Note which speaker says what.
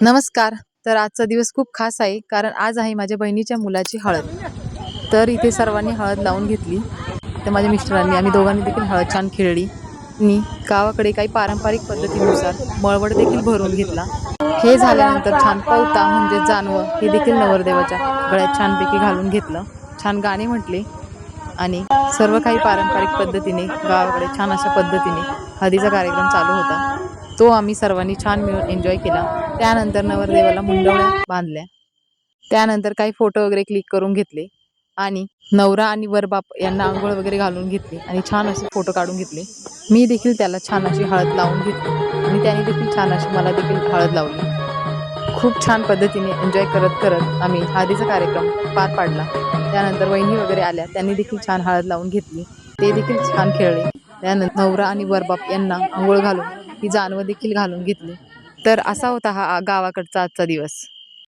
Speaker 1: नमस्कार. तर आजचा दिवस खूप खास आहे, कारण आज आहे माझ्या बहिणीच्या मुलाची हळद. तर इथे सर्वांनी हळद लावून घेतली. तर माझ्या मिस्टरांनी आम्ही दोघांनी देखील हळद छान खेळली. मी गावाकडे काही पारंपरिक पद्धतीनुसार मळवट देखील भरून घेतला. हे झाल्यानंतर छान पवता म्हणजे जानवं हे देखील नवरदेवाच्या गळ्यात छानपैकी घालून घेतलं. छान गाणे म्हटले आणि सर्व काही पारंपरिक पद्धतीने गावाकडे छान अशा पद्धतीने हळदीचा कार्यक्रम चालू होता. तो आम्ही सर्वांनी छान मिळून एन्जॉय केला. त्यानंतर नवरदेवाला मुंडवळ्या बांधल्या. त्यानंतर काही फोटो वगैरे क्लिक करून घेतले आणि नवरा आणि वरबाप यांना अंघोळ वगैरे घालून घेतली आणि छान असे फोटो काढून घेतले. मी देखील त्याला छान अशी हळद लावून घेतली आणि त्याने देखील छान अशी मला देखील हळद लावली. खूप छान पद्धतीने एन्जॉय करत करत आम्ही हळदीचा कार्यक्रम पार पाडला. त्यानंतर वहिनी वगैरे आल्या, त्यांनी देखील छान हळद लावून घेतली. ते देखील छान खेळले. त्यानंतर नवरा आणि वरबाप यांना अंघोळ घालून ती जानवं देखील घालून घेतली. तर असा होता हा गावाकडचा आजचा दिवस.